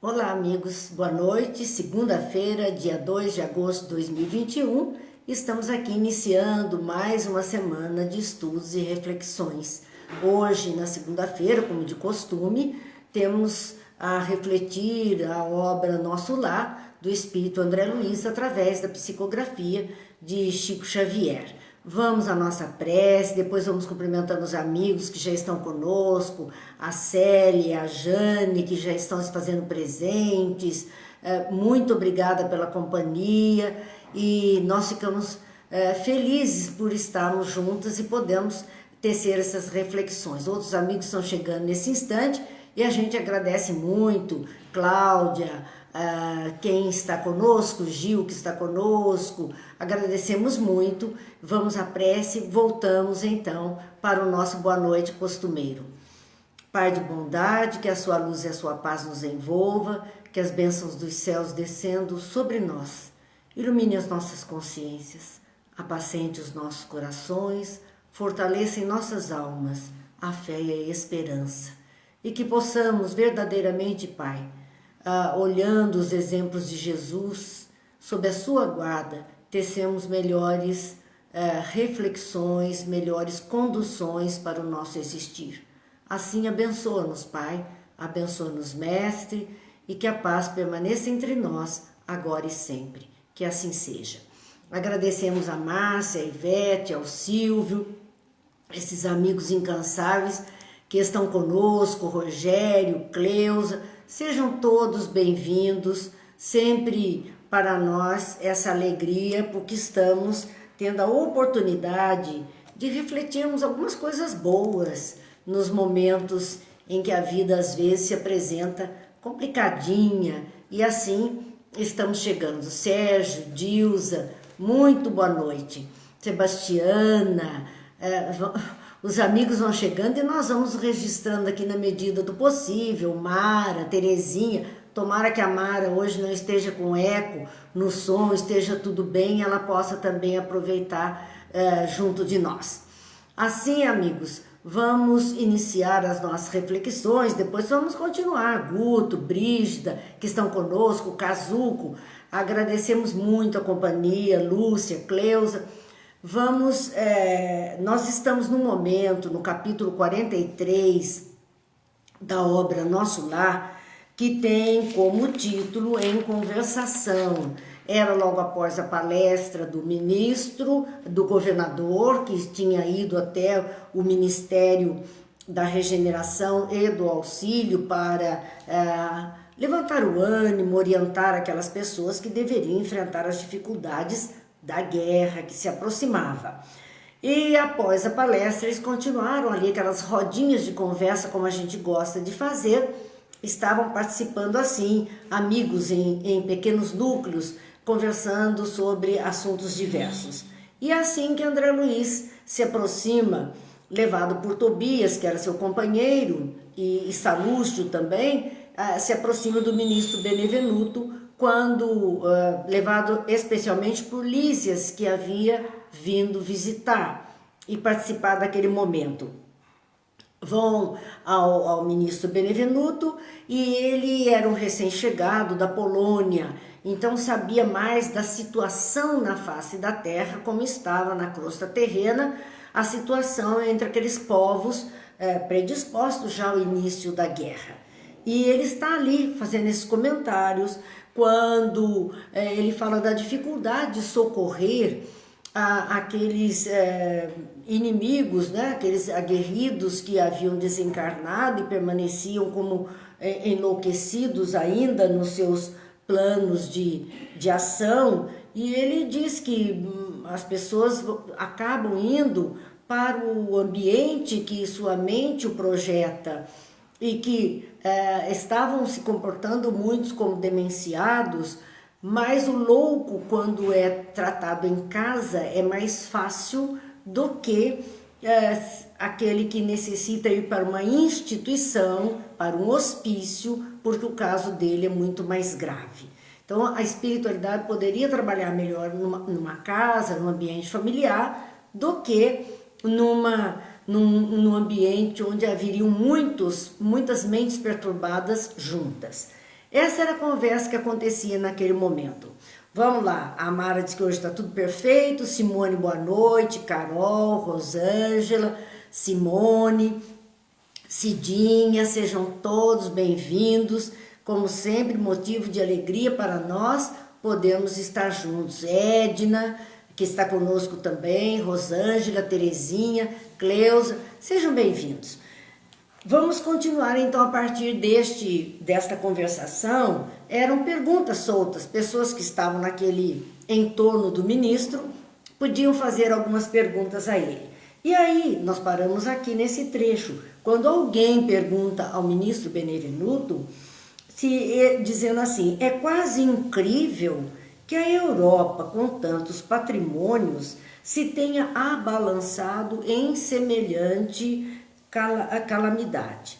Olá, amigos, boa noite. Segunda-feira, dia 2 de agosto de 2021, estamos aqui iniciando mais uma semana de estudos e reflexões. Hoje, na segunda-feira, como de costume, temos a refletir a obra Nosso Lar, do Espírito André Luiz, através da psicografia de Chico Xavier. Vamos à nossa prece, depois vamos cumprimentando os amigos que já estão conosco, a Célia, a Jane, que já estão se fazendo presentes. Muito obrigada pela companhia e nós ficamos felizes por estarmos juntas e podemos tecer essas reflexões. Outros amigos estão chegando nesse instante e a gente agradece muito, Cláudia, quem está conosco, Gil que está conosco, agradecemos muito. Vamos à prece, voltamos então para o nosso boa noite costumeiro. Pai de bondade, que a sua luz e a sua paz nos envolva, que as bênçãos dos céus descendo sobre nós, ilumine as nossas consciências, apacente os nossos corações, fortaleça em nossas almas a fé e a esperança, e que possamos verdadeiramente, Pai, olhando os exemplos de Jesus, sob a sua guarda, tecemos melhores reflexões, melhores conduções para o nosso existir. Assim, abençoa-nos, Pai, abençoa-nos, Mestre, e que a paz permaneça entre nós, agora e sempre. Que assim seja. Agradecemos a Márcia, a Ivete, ao Silvio, esses amigos incansáveis que estão conosco, Rogério, Cleusa. Sejam todos bem-vindos, sempre para nós essa alegria, porque estamos tendo a oportunidade de refletirmos algumas coisas boas nos momentos em que a vida às vezes se apresenta complicadinha, e assim estamos chegando. Sérgio, Dilza, muito boa noite. Sebastiana, os amigos vão chegando e nós vamos registrando aqui na medida do possível. Mara, Terezinha, tomara que a Mara hoje não esteja com eco no som, esteja tudo bem, ela possa também aproveitar junto de nós. Assim, amigos, vamos iniciar as nossas reflexões, depois vamos continuar. Guto, Brígida, que estão conosco, Cazuco, agradecemos muito a companhia, Lúcia, Cleusa. Nós estamos no momento, no capítulo 43 da obra Nosso Lar, que tem como título Em Conversação. Era logo após a palestra do ministro, do governador, que tinha ido até o Ministério da Regeneração e do Auxílio para levantar o ânimo, orientar aquelas pessoas que deveriam enfrentar as dificuldades da guerra que se aproximava. E após a palestra eles continuaram ali aquelas rodinhas de conversa, como a gente gosta de fazer. Estavam participando assim, amigos em pequenos núcleos, conversando sobre assuntos diversos. E assim que André Luiz se aproxima, levado por Tobias, que era seu companheiro, e Salúcio também, se aproxima do ministro Benevenuto, quando levado especialmente por Lísias, que havia vindo visitar e participar daquele momento. Vão ao ministro Benevenuto e ele era um recém-chegado da Polônia, então sabia mais da situação na face da terra, como estava na crosta terrena, a situação entre aqueles povos predispostos já ao início da guerra. E ele está ali fazendo esses comentários quando ele fala da dificuldade de socorrer aqueles inimigos, né? Aqueles aguerridos que haviam desencarnado e permaneciam como enlouquecidos ainda nos seus planos de ação. E ele diz que as pessoas acabam indo para o ambiente que sua mente o projeta, e que estavam se comportando muitos como demenciados, mas o louco, quando é tratado em casa, é mais fácil do que aquele que necessita ir para uma instituição, para um hospício, porque o caso dele é muito mais grave. Então, a espiritualidade poderia trabalhar melhor numa casa, num ambiente familiar, do que num ambiente onde haveriam muitas mentes perturbadas juntas. Essa era a conversa que acontecia naquele momento. Vamos lá, a Mara diz que hoje está tudo perfeito, Simone, boa noite, Carol, Rosângela, Simone, Cidinha, sejam todos bem-vindos. Como sempre, motivo de alegria para nós podermos estar juntos. Edna, que está conosco também, Rosângela, Terezinha, Cleusa, sejam bem-vindos. Vamos continuar então a partir desta conversação. Eram perguntas soltas, pessoas que estavam naquele entorno do ministro podiam fazer algumas perguntas a ele. E aí nós paramos aqui nesse trecho, quando alguém pergunta ao ministro Benevenuto, dizendo assim, é quase incrível que a Europa, com tantos patrimônios, se tenha abalançado em semelhante calamidade.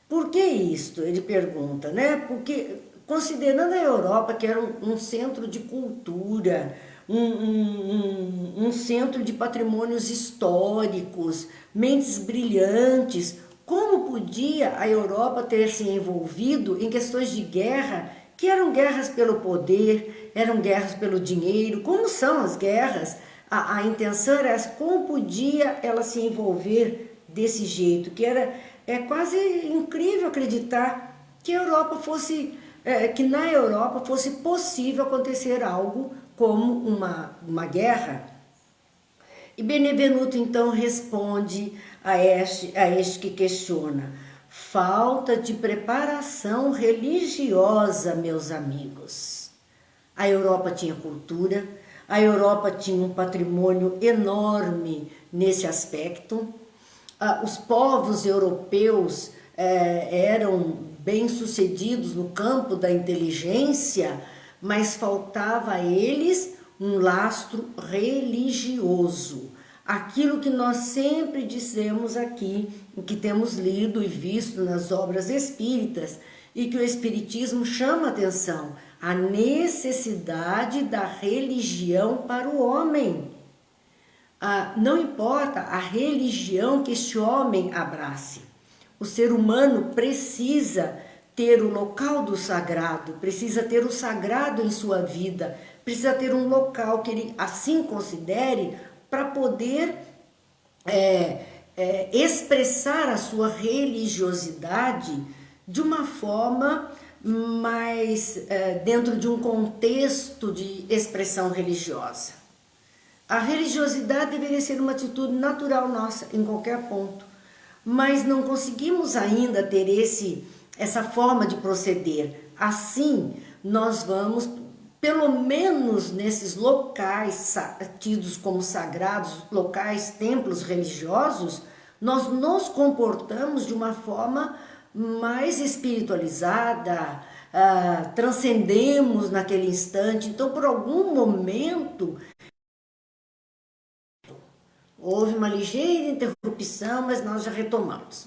Por que isto? Ele pergunta, né? Porque considerando a Europa que era um centro de cultura, um centro de patrimônios históricos, mentes brilhantes, como podia a Europa ter se envolvido em questões de guerra, que eram guerras pelo poder, eram guerras pelo dinheiro, como são as guerras? A intenção era essa, como podia ela se envolver desse jeito, que é quase incrível acreditar que a Europa fosse, que na Europa fosse possível acontecer algo como uma guerra. E Benevenuto então responde a este que questiona: falta de preparação religiosa, meus amigos. A Europa tinha cultura, a Europa tinha um patrimônio enorme nesse aspecto. Os povos europeus eram bem-sucedidos no campo da inteligência, mas faltava a eles um lastro religioso. Aquilo que nós sempre dissemos aqui, que temos lido e visto nas obras espíritas, e que o espiritismo chama atenção, a necessidade da religião para o homem. Não importa a religião que este homem abrace, o ser humano precisa ter o local do sagrado, precisa ter o sagrado em sua vida, precisa ter um local que ele assim considere para poder expressar a sua religiosidade de uma forma mais dentro de um contexto de expressão religiosa. A religiosidade deveria ser uma atitude natural nossa em qualquer ponto, mas não conseguimos ainda ter essa forma de proceder. Assim, nós vamos, pelo menos nesses locais tidos como sagrados, locais, templos religiosos, nós nos comportamos de uma forma mais espiritualizada, transcendemos naquele instante. Então, por algum momento, houve uma ligeira interrupção, mas nós já retomamos.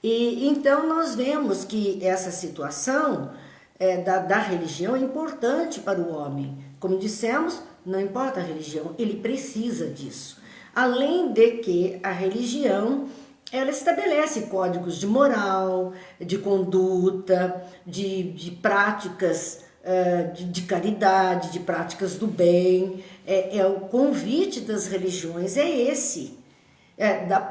E então nós vemos que essa situação da religião é importante para o homem. Como dissemos, não importa a religião, ele precisa disso. Além de que a religião, ela estabelece códigos de moral, de conduta, de práticas de caridade, de práticas do bem. O convite das religiões é esse,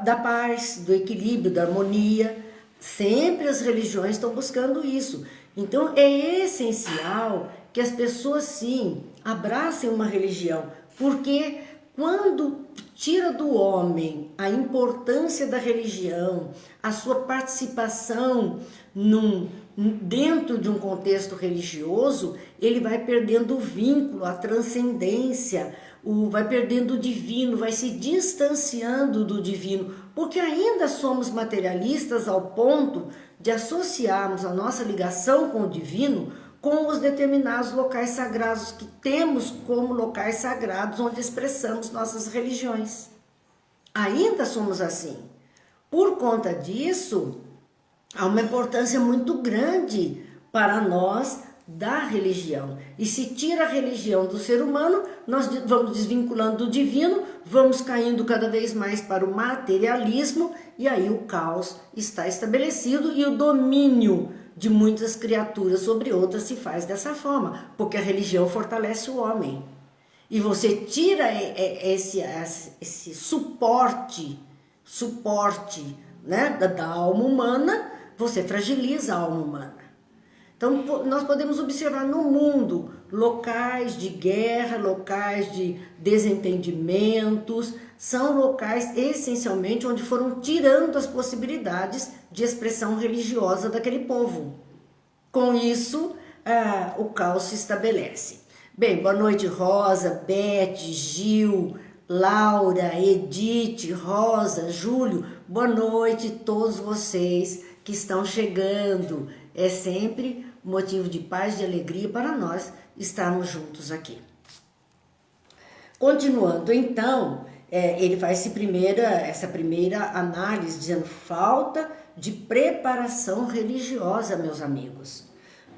da paz, do equilíbrio, da harmonia. Sempre as religiões estão buscando isso. Então é essencial que as pessoas sim abracem uma religião, porque quando tira do homem a importância da religião, a sua participação dentro de um contexto religioso, ele vai perdendo o vínculo, a transcendência, vai perdendo o divino, vai se distanciando do divino, porque ainda somos materialistas ao ponto de associarmos a nossa ligação com o divino com os determinados locais sagrados que temos como locais sagrados onde expressamos nossas religiões. Ainda somos assim. Por conta disso, há uma importância muito grande para nós da religião. E se tira a religião do ser humano, nós vamos desvinculando do divino, vamos caindo cada vez mais para o materialismo, e aí o caos está estabelecido e o domínio de muitas criaturas sobre outras se faz dessa forma, porque a religião fortalece o homem. E você tira esse suporte, né, da alma humana, você fragiliza a alma humana. Então, nós podemos observar no mundo locais de guerra, locais de desentendimentos, são locais essencialmente onde foram tirando as possibilidades de expressão religiosa daquele povo. Com isso, o caos se estabelece. Bem, boa noite, Rosa, Beth, Gil, Laura, Edith, Rosa, Júlio. Boa noite a todos vocês que estão chegando. É sempre motivo de paz e de alegria para nós estarmos juntos aqui. Continuando, então, ele faz essa primeira análise, dizendo falta de preparação religiosa, meus amigos.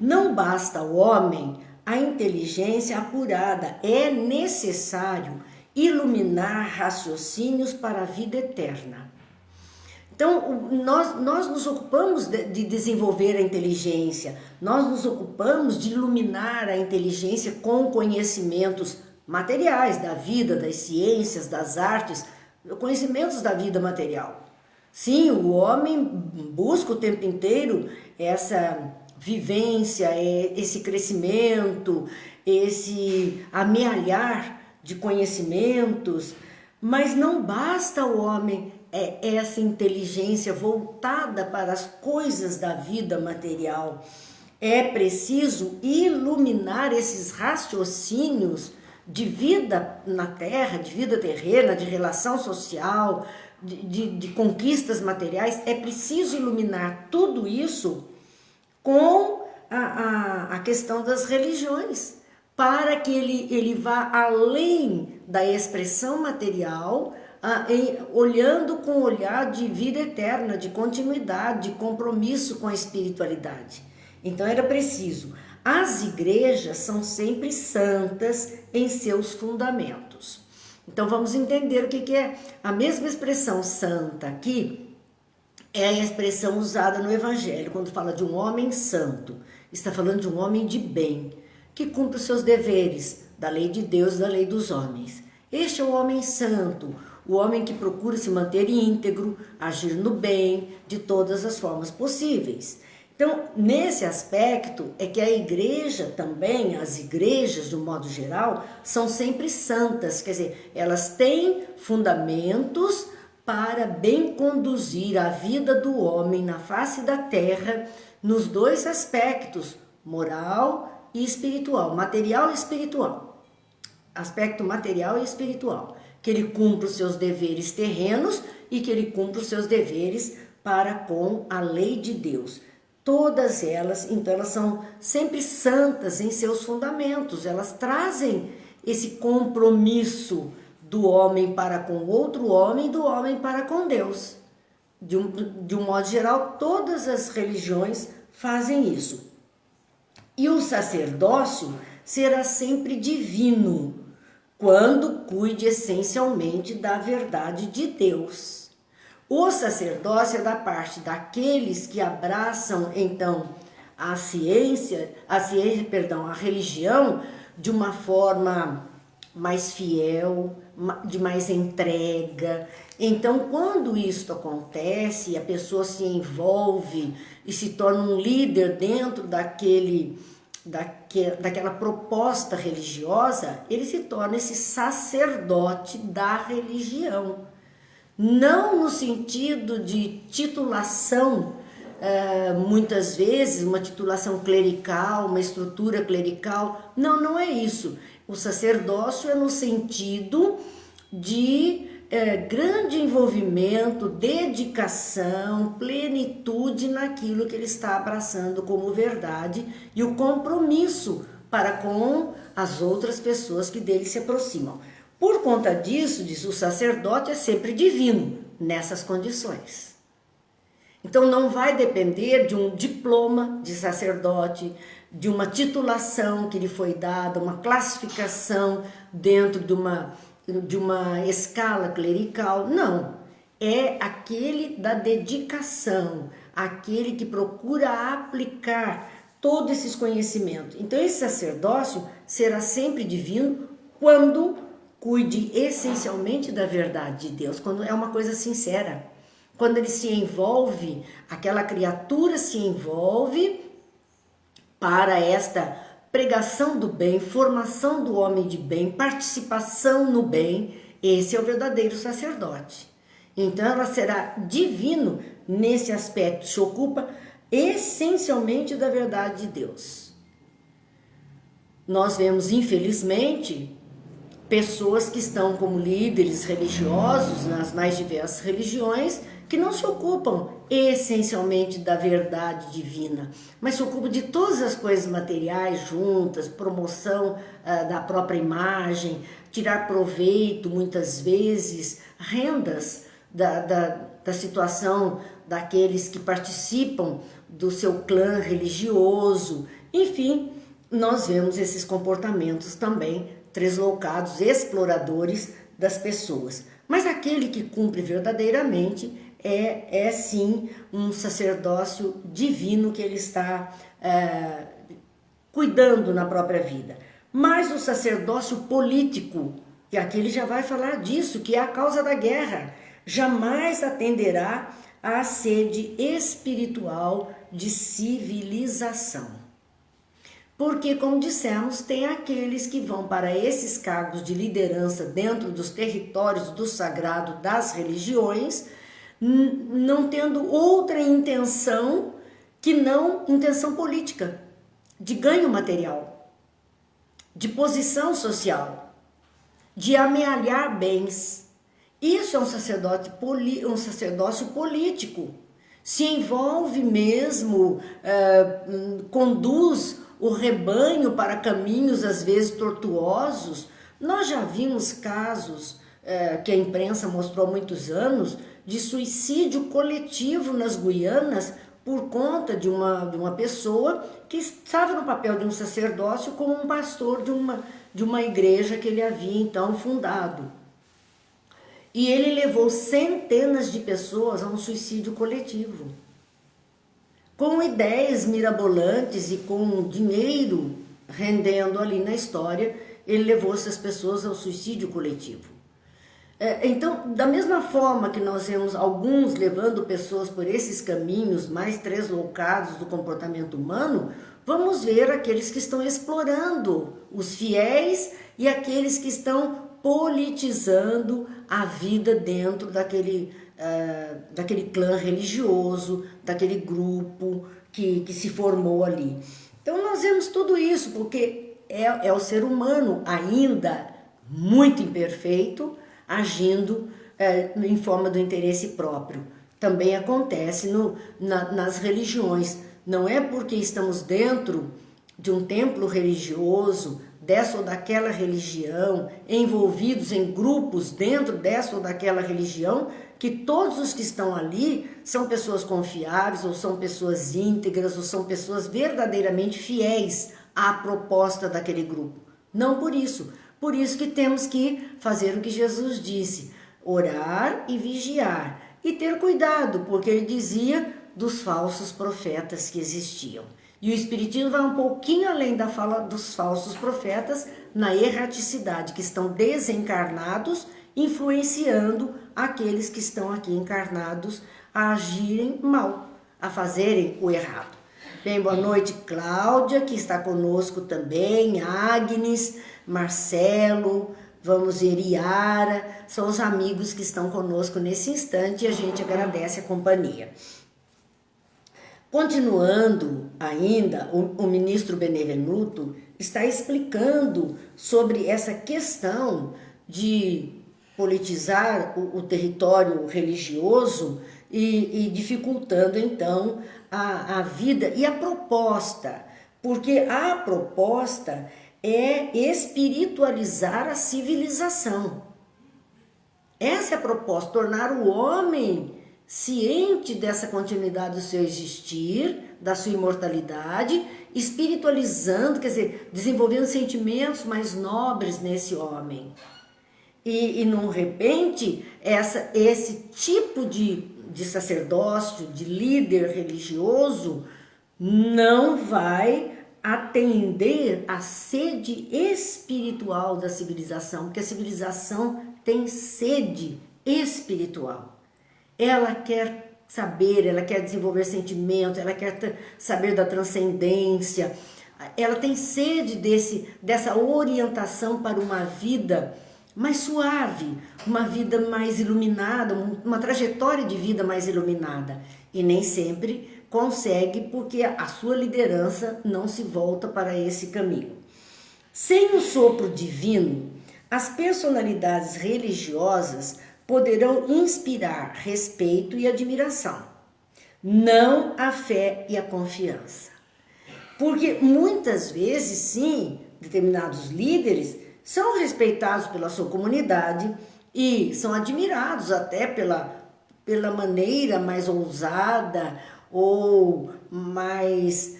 Não basta ao homem a inteligência apurada, é necessário iluminar raciocínios para a vida eterna. Então, nós nos ocupamos de desenvolver a inteligência, nós nos ocupamos de iluminar a inteligência com conhecimentos materiais da vida, das ciências, das artes, conhecimentos da vida material. Sim, o homem busca o tempo inteiro essa vivência, esse crescimento, esse amealhar de conhecimentos, mas não basta ao homem essa inteligência voltada para as coisas da vida material. É preciso iluminar esses raciocínios de vida na terra, de vida terrena, de relação social, de conquistas materiais. É preciso iluminar tudo isso com a questão das religiões, para que ele vá além da expressão material, olhando com o olhar de vida eterna, de continuidade, de compromisso com a espiritualidade. Então era preciso. As igrejas são sempre santas em seus fundamentos. Então vamos entender o que é a mesma expressão santa aqui, é a expressão usada no Evangelho, quando fala de um homem santo. Está falando de um homem de bem, que cumpre os seus deveres, da lei de Deus e da lei dos homens. Este é o homem santo, o homem que procura se manter íntegro, agir no bem, de todas as formas possíveis. Então, nesse aspecto, é que a igreja também, as igrejas, de um modo geral, são sempre santas, quer dizer, elas têm fundamentos para bem conduzir a vida do homem na face da terra, nos dois aspectos, moral e espiritual, material e espiritual. Aspecto material e espiritual, que ele cumpra os seus deveres terrenos e que ele cumpra os seus deveres para com a lei de Deus. Todas elas, então, elas são sempre santas em seus fundamentos, elas trazem esse compromisso do homem para com outro homem e do homem para com Deus. De um modo geral, todas as religiões fazem isso. E o sacerdócio será sempre divino, quando cuide essencialmente da verdade de Deus. O sacerdócio é da parte daqueles que abraçam, então, a religião de uma forma mais fiel, de mais entrega. Então, quando isso acontece, a pessoa se envolve e se torna um líder dentro daquela proposta religiosa, ele se torna esse sacerdote da religião. Não no sentido de titulação, muitas vezes, uma titulação clerical, uma estrutura clerical. Não, não é isso. O sacerdócio é no sentido de grande envolvimento, dedicação, plenitude naquilo que ele está abraçando como verdade e o compromisso para com as outras pessoas que dele se aproximam. Por conta disso, diz o sacerdote é sempre divino nessas condições. Então não vai depender de um diploma de sacerdote, de uma titulação que lhe foi dada, uma classificação dentro de uma escala clerical. Não, é aquele da dedicação, aquele que procura aplicar todos esses conhecimentos. Então esse sacerdócio será sempre divino quando cuide essencialmente da verdade de Deus, quando é uma coisa sincera, quando ele se envolve, aquela criatura se envolve para esta pregação do bem, formação do homem de bem, participação no bem. Esse é o verdadeiro sacerdote. Então ela será divino nesse aspecto, se ocupa essencialmente da verdade de Deus. Nós vemos, infelizmente, pessoas que estão como líderes religiosos nas mais diversas religiões que não se ocupam essencialmente da verdade divina, mas se ocupam de todas as coisas materiais juntas, promoção da própria imagem, tirar proveito muitas vezes, rendas da situação daqueles que participam do seu clã religioso. Enfim, nós vemos esses comportamentos também tresloucados, exploradores das pessoas. Mas aquele que cumpre verdadeiramente é sim um sacerdócio divino que ele está cuidando na própria vida. Mas o sacerdócio político, e aqui ele já vai falar disso, que é a causa da guerra, jamais atenderá à sede espiritual de civilização. Porque, como dissemos, tem aqueles que vão para esses cargos de liderança dentro dos territórios do sagrado das religiões, não tendo outra intenção que não intenção política, de ganho material, de posição social, de amealhar bens. Isso é um sacerdócio político. Se envolve mesmo, conduz o rebanho para caminhos às vezes tortuosos. Nós já vimos casos que a imprensa mostrou há muitos anos de suicídio coletivo nas Guianas por conta de uma pessoa que estava no papel de um sacerdócio como um pastor de uma igreja que ele havia então fundado. E ele levou centenas de pessoas a um suicídio coletivo. Com ideias mirabolantes e com dinheiro rendendo ali na história, ele levou essas pessoas ao suicídio coletivo. Então, da mesma forma que nós vemos alguns levando pessoas por esses caminhos mais tresloucados do comportamento humano, vamos ver aqueles que estão explorando os fiéis e aqueles que estão politizando a vida dentro daquele clã religioso, daquele grupo que se formou ali. Então nós vemos tudo isso, porque é o ser humano ainda muito imperfeito, agindo em forma do interesse próprio. Também acontece nas religiões. Não é porque estamos dentro de um templo religioso, dessa ou daquela religião, envolvidos em grupos dentro dessa ou daquela religião, que todos os que estão ali são pessoas confiáveis, ou são pessoas íntegras, ou são pessoas verdadeiramente fiéis à proposta daquele grupo. Não por isso. Por isso que temos que fazer o que Jesus disse, orar e vigiar. E ter cuidado, porque ele dizia dos falsos profetas que existiam. E o Espiritismo vai um pouquinho além da fala dos falsos profetas na erraticidade, que estão desencarnados, influenciando aqueles que estão aqui encarnados a agirem mal, a fazerem o errado. Bem, boa noite, Cláudia, que está conosco também, Agnes, Marcelo, vamos ver, Iara, são os amigos que estão conosco nesse instante e a gente agradece a companhia. Continuando ainda, o ministro Benevenuto está explicando sobre essa questão de politizar o território religioso e dificultando então a vida e a proposta, porque a proposta é espiritualizar a civilização. Essa é a proposta, tornar o homem ciente dessa continuidade do seu existir, da sua imortalidade, espiritualizando, quer dizer, desenvolvendo sentimentos mais nobres nesse homem. E no repente, esse tipo de sacerdócio, de líder religioso, não vai atender à sede espiritual da civilização, porque a civilização tem sede espiritual. Ela quer saber, ela quer desenvolver sentimentos, ela quer saber da transcendência, ela tem sede dessa orientação para uma vida mais suave, uma vida mais iluminada, uma trajetória de vida mais iluminada. E nem sempre consegue, porque a sua liderança não se volta para esse caminho. Sem o sopro divino, as personalidades religiosas poderão inspirar respeito e admiração, não a fé e a confiança. Porque muitas vezes, sim, determinados líderes são respeitados pela sua comunidade e são admirados até pela maneira mais ousada ou mais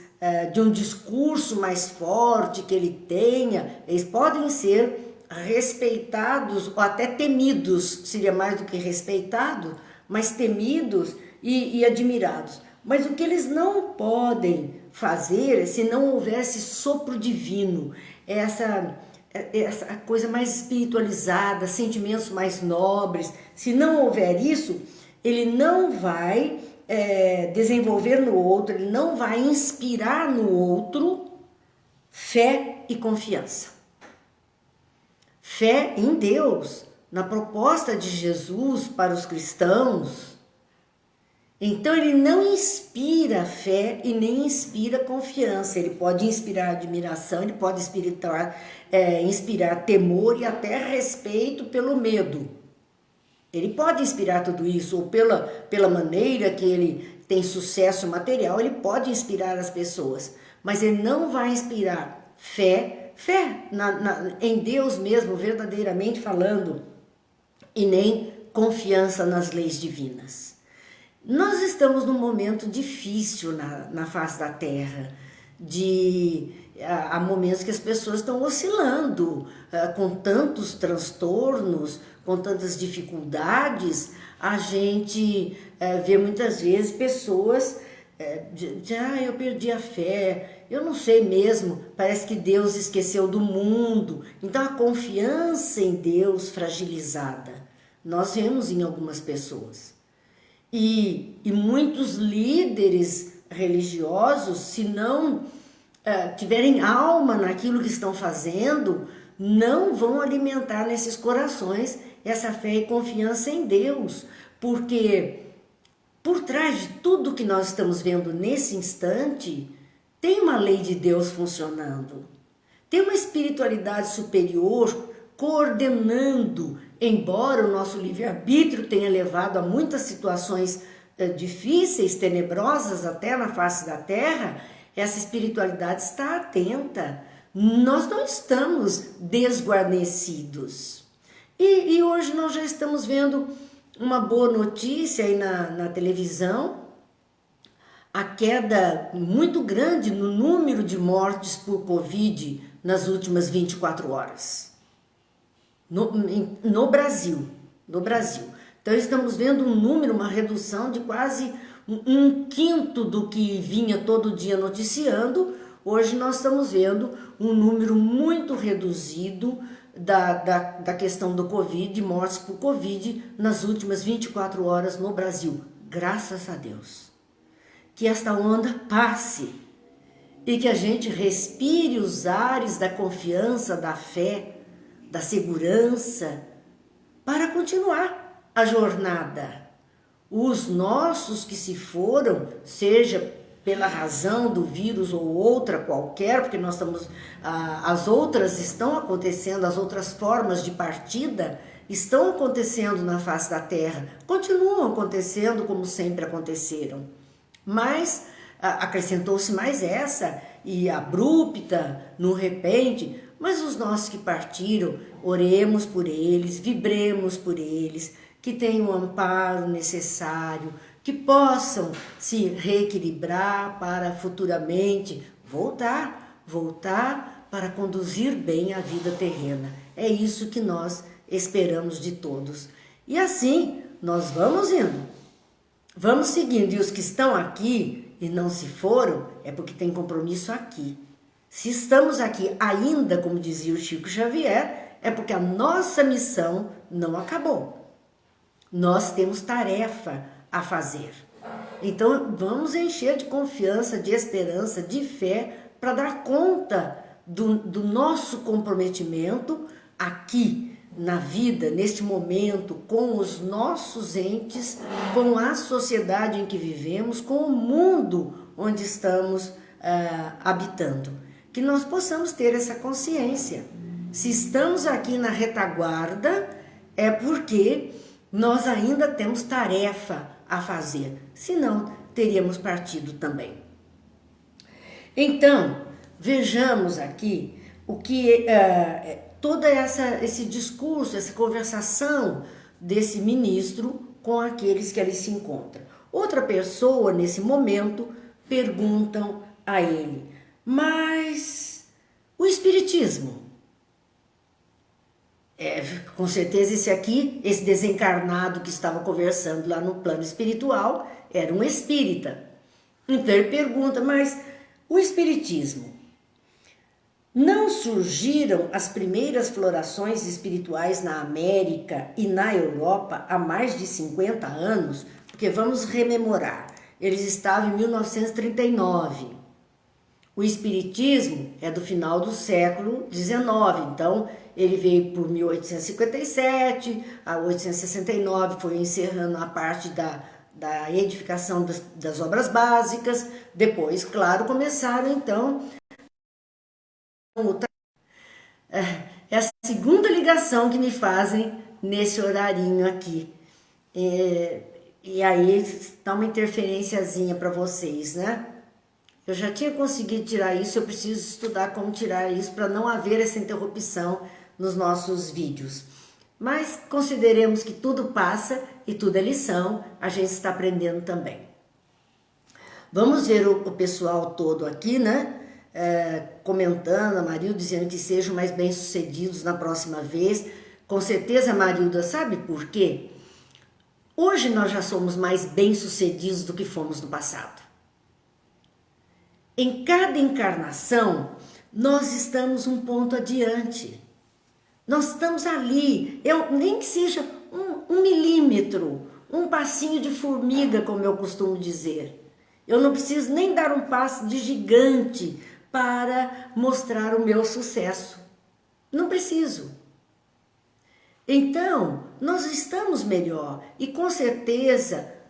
de um discurso mais forte que ele tenha. Eles podem ser respeitados ou até temidos, seria mais do que respeitado, mas temidos e admirados. Mas o que eles não podem fazer se não houvesse sopro divino, essa coisa mais espiritualizada, sentimentos mais nobres, se não houver isso, ele não vai desenvolver no outro, ele não vai inspirar no outro fé e confiança. Fé em Deus, na proposta de Jesus para os cristãos. Então ele não inspira fé e nem inspira confiança. Ele pode inspirar admiração, ele pode inspirar temor e até respeito pelo medo. Ele pode inspirar tudo isso, ou pela maneira que ele tem sucesso material, ele pode inspirar as pessoas. Mas ele não vai inspirar fé em Deus mesmo, verdadeiramente falando, e nem confiança nas leis divinas. Nós estamos num momento difícil na face da Terra, há momentos que as pessoas estão oscilando, com tantos transtornos, com tantas dificuldades. A gente vê muitas vezes pessoas eu perdi a fé, eu não sei mesmo, parece que Deus esqueceu do mundo. Então a confiança em Deus fragilizada, nós vemos em algumas pessoas. E muitos líderes religiosos, se não tiverem alma naquilo que estão fazendo, não vão alimentar nesses corações essa fé e confiança em Deus, porque por trás de tudo que nós estamos vendo nesse instante, tem uma lei de Deus funcionando, tem uma espiritualidade superior coordenando. Embora o nosso livre-arbítrio tenha levado a muitas situações difíceis, tenebrosas até na face da Terra, essa espiritualidade está atenta. Nós não estamos desguarnecidos. E hoje nós já estamos vendo uma boa notícia aí na televisão, a queda muito grande no número de mortes por Covid nas últimas 24 horas. No Brasil. Então estamos vendo um número, uma redução de quase um quinto do que vinha todo dia noticiando. Hoje nós estamos vendo um número muito reduzido da questão do Covid, de mortes por Covid nas últimas 24 horas no Brasil. Graças a Deus. Que esta onda passe e que a gente respire os ares da confiança, da fé, da segurança, para continuar a jornada. Os nossos que se foram, seja pela razão do vírus ou outra qualquer, porque nós estamos, as outras estão acontecendo, as outras formas de partida estão acontecendo na face da Terra, continuam acontecendo como sempre aconteceram, mas acrescentou-se mais essa, e abrupta, no repente. Mas os nossos que partiram, oremos por eles, vibremos por eles, que tenham o amparo necessário, que possam se reequilibrar para futuramente voltar para conduzir bem a vida terrena. É isso que nós esperamos de todos. E assim nós vamos indo, vamos seguindo. E os que estão aqui e não se foram, é porque tem compromisso aqui. Se estamos aqui ainda, como dizia o Chico Xavier, é porque a nossa missão não acabou. Nós temos tarefa a fazer. Então vamos encher de confiança, de esperança, de fé, para dar conta do nosso comprometimento aqui na vida, neste momento, com os nossos entes, com a sociedade em que vivemos, com o mundo onde estamos habitando. Que nós possamos ter essa consciência. Se estamos aqui na retaguarda, é porque nós ainda temos tarefa a fazer, senão teríamos partido também. Então, vejamos aqui o que todo esse discurso, essa conversação desse ministro com aqueles que ali se encontram. Outra pessoa, nesse momento, perguntam a ele, mas o espiritismo? Com certeza esse desencarnado que estava conversando lá no plano espiritual era um espírita. Então ele pergunta, mas o espiritismo, não surgiram as primeiras florações espirituais na América e na Europa há mais de 50 anos? Porque vamos rememorar, eles estavam em 1939. O espiritismo é do final do século XIX, então ele veio por 1857, a 1869 foi encerrando a parte da edificação das obras básicas, depois, claro, começaram então... É a segunda ligação que me fazem nesse horarinho aqui. E aí dá uma interferenciazinha para vocês, né? Eu já tinha conseguido tirar isso, eu preciso estudar como tirar isso para não haver essa interrupção nos nossos vídeos. Mas consideremos que tudo passa e tudo é lição, a gente está aprendendo também. Vamos ver o pessoal todo aqui, né? Comentando, a Marilda dizendo que sejam mais bem-sucedidos na próxima vez. Com certeza, Marilda, sabe por quê? Hoje nós já somos mais bem-sucedidos do que fomos no passado. Em cada encarnação, nós estamos um ponto adiante. Nós estamos ali, nem que seja um milímetro, um passinho de formiga, como eu costumo dizer. Eu não preciso nem dar um passo de gigante para mostrar o meu sucesso. Não preciso. Então, nós estamos melhor e com certeza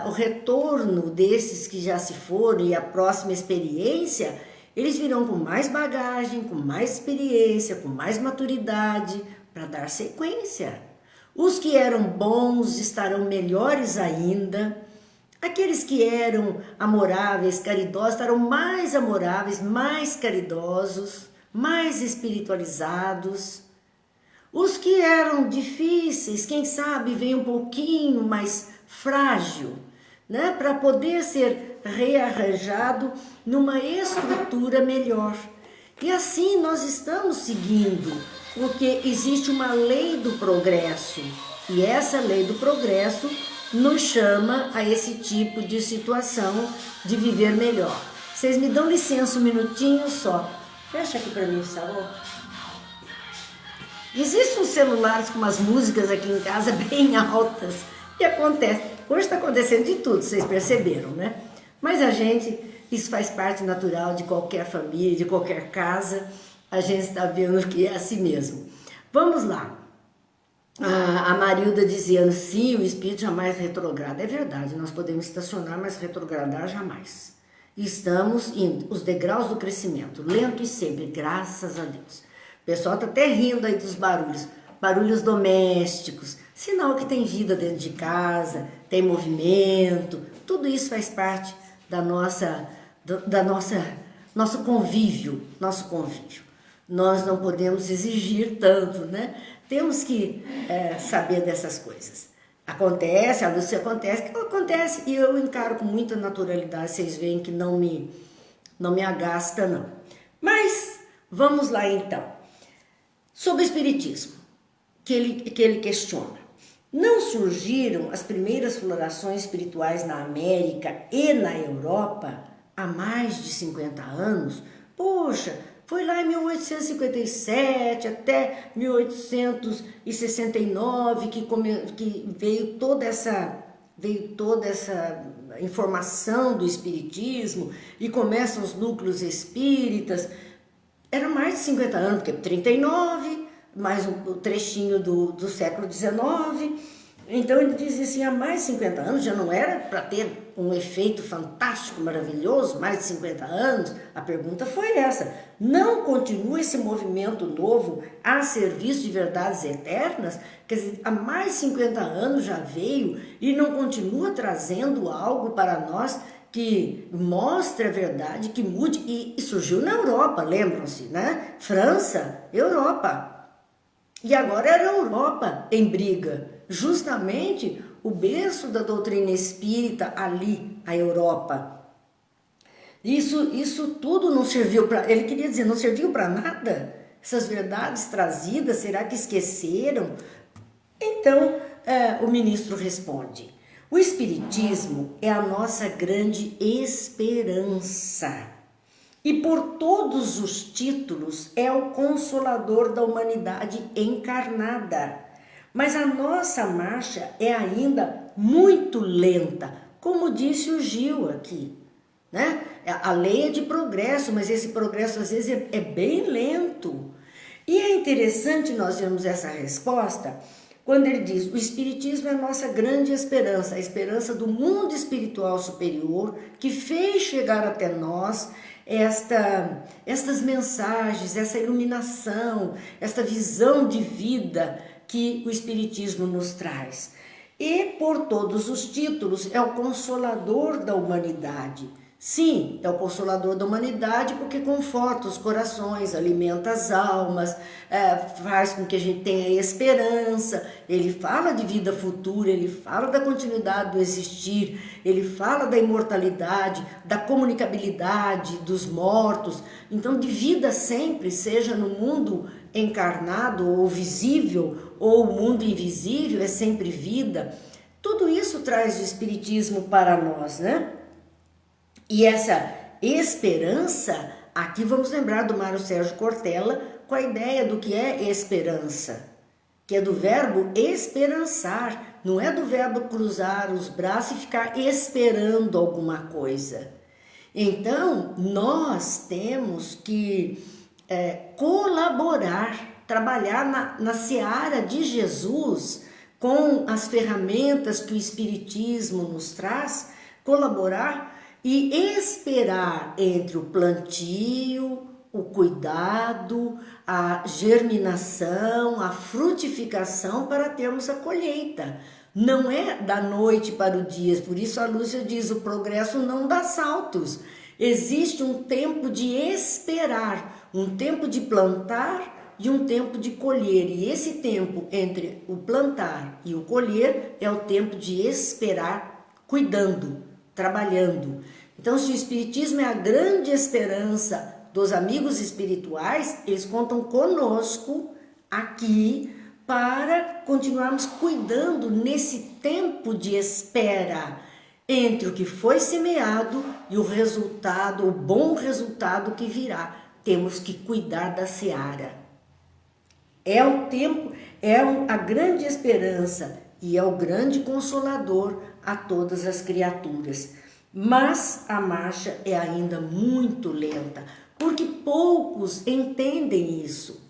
o retorno desses que já se foram e a próxima experiência, eles virão com mais bagagem, com mais experiência, com mais maturidade para dar sequência. Os que eram bons estarão melhores ainda. Aqueles que eram amoráveis, caridosos, estarão mais amoráveis, mais caridosos, mais espiritualizados. Os que eram difíceis, quem sabe, veio um pouquinho mais frágil, né, para poder ser rearranjado numa estrutura melhor. E assim nós estamos seguindo, porque existe uma lei do progresso, e essa lei do progresso nos chama a esse tipo de situação de viver melhor. Vocês me dão licença um minutinho só. Fecha aqui para mim, por favor. Existem uns celulares com umas músicas aqui em casa bem altas. E acontece. Hoje está acontecendo de tudo, vocês perceberam, né? Mas isso faz parte natural de qualquer família, de qualquer casa. A gente está vendo que é assim mesmo. Vamos lá. A Marilda dizendo, sim, o espírito jamais retrograda. É verdade, nós podemos estacionar, mas retrogradar jamais. Estamos indo, os degraus do crescimento, lento e sempre, graças a Deus. O pessoal está até rindo aí dos barulhos domésticos, sinal que tem vida dentro de casa, tem movimento, tudo isso faz parte nosso convívio. Nós não podemos exigir tanto, né? Temos que saber dessas coisas. Acontece, a Lúcia acontece e eu encaro com muita naturalidade, vocês veem que não me agasta não. Mas vamos lá então. Sobre o espiritismo. que ele questiona. Não surgiram as primeiras florações espirituais na América e na Europa há mais de 50 anos? Poxa, foi lá em 1857 até 1869 que veio toda essa informação do espiritismo e começam os núcleos espíritas. Era mais de 50 anos, porque 39, mais um trechinho do século XIX. Então ele diz assim, há mais de 50 anos, já não era para ter um efeito fantástico, maravilhoso, mais de 50 anos? A pergunta foi essa. Não continua esse movimento novo a serviço de verdades eternas? Quer dizer, há mais de 50 anos já veio e não continua trazendo algo para nós que mostre a verdade, que mude, e surgiu na Europa, lembram-se, né? França, Europa. E agora era a Europa em briga, justamente o berço da doutrina espírita ali, a Europa. Isso tudo não serviu para, ele queria dizer, não serviu para nada? Essas verdades trazidas, será que esqueceram? Então, o ministro responde, o Espiritismo é a nossa grande esperança. E por todos os títulos é o consolador da humanidade encarnada. Mas a nossa marcha é ainda muito lenta, como disse o Gil aqui, né? A lei é de progresso, mas esse progresso às vezes é bem lento. E é interessante nós vermos essa resposta quando ele diz, o Espiritismo é a nossa grande esperança, a esperança do mundo espiritual superior que fez chegar até nós estas mensagens, essa iluminação, esta visão de vida que o Espiritismo nos traz. E por todos os títulos é o consolador da humanidade. Sim, é o consolador da humanidade porque conforta os corações, alimenta as almas, faz com que a gente tenha esperança. Ele fala de vida futura, ele fala da continuidade do existir, ele fala da imortalidade, da comunicabilidade dos mortos. Então, de vida sempre, seja no mundo encarnado ou visível, ou o mundo invisível, é sempre vida. Tudo isso traz o Espiritismo para nós, né? E essa esperança, aqui vamos lembrar do Mário Sérgio Cortella com a ideia do que é esperança, que é do verbo esperançar, não é do verbo cruzar os braços e ficar esperando alguma coisa. Então, nós temos que colaborar, trabalhar na seara de Jesus com as ferramentas que o Espiritismo nos traz, colaborar e esperar entre o plantio, o cuidado, a germinação, a frutificação para termos a colheita. Não é da noite para o dia, por isso a Lúcia diz, o progresso não dá saltos. Existe um tempo de esperar, um tempo de plantar e um tempo de colher. E esse tempo entre o plantar e o colher é o tempo de esperar, cuidando, trabalhando. Então, se o Espiritismo é a grande esperança dos amigos espirituais, eles contam conosco aqui para continuarmos cuidando nesse tempo de espera entre o que foi semeado e o resultado, o bom resultado que virá. Temos que cuidar da seara. É o tempo, a grande esperança e é o grande consolador a todas as criaturas. Mas a marcha é ainda muito lenta, porque poucos entendem isso.